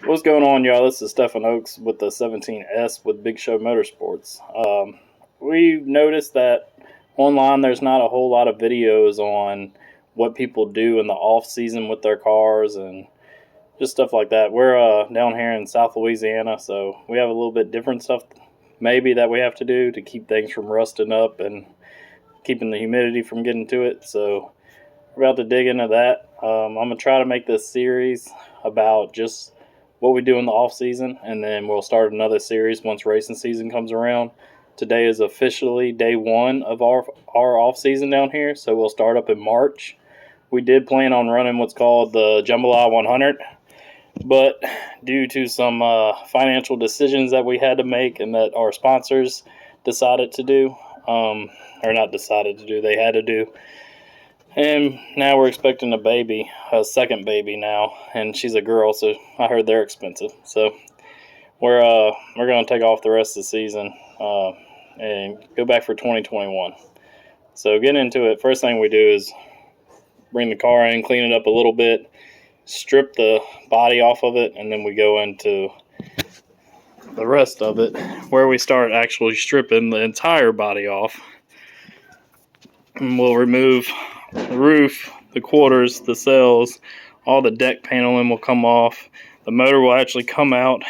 What's going on, y'all? This is Stefen Oakes with the 17S with Big Show Motorsports. We've noticed that online there's not a whole lot of videos on what people do in the off season with their cars and just stuff like that. We're down here in South Louisiana, so we have a little bit different stuff maybe that we have to do to keep things from rusting up and keeping the humidity from getting to it. So we're about to dig into that. I'm going to try to make this series about just what we do in the off season, and then we'll start another series once racing season comes around. Today is officially day one of our off season down here, so we'll start up in March. We did plan on running what's called the Jambalaya 100, but due to some financial decisions that we had to make and that our sponsors decided to do, or not decided to do, they had to do. And now we're expecting a second baby now, and she's a girl, so I heard they're expensive. So we're going to take off the rest of the season and go back for 2021. So getting into it, first thing we do is bring the car in, clean it up a little bit, strip the body off of it, and then we go into the rest of it, where we start actually stripping the entire body off. And we'll remove the roof, the quarters, the cells, all the deck paneling will come off. The motor will actually come out,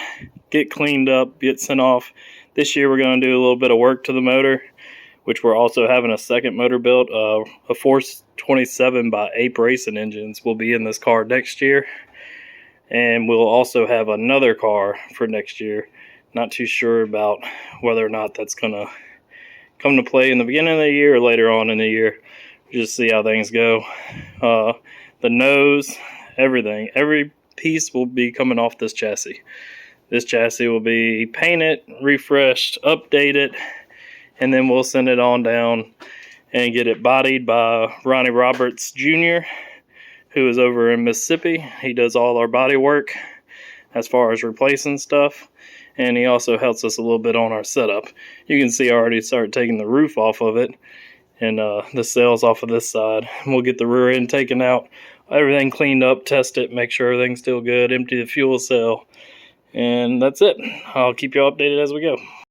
get cleaned up, get sent off. This year we're going to do a little bit of work to the motor, which we're also having a second motor built. A Force 27 by Ape Racing engines will be in this car next year. And we'll also have another car for next year. Not too sure about whether or not that's going to come to play in the beginning of the year or later on in the year. Just see how things go. The nose, everything, every piece will be coming off this chassis. This chassis will be painted, refreshed, updated, and then we'll send it on down and get it bodied by Ronnie Roberts Jr., who is over in Mississippi. He does all our body work as far as replacing stuff, and he also helps us a little bit on our setup. You can see I already started taking the roof off of it and the sails off of this side. We'll get the rear end taken out, everything cleaned up, test it, make sure everything's still good, empty the fuel cell, and that's it. I'll keep you updated as we go.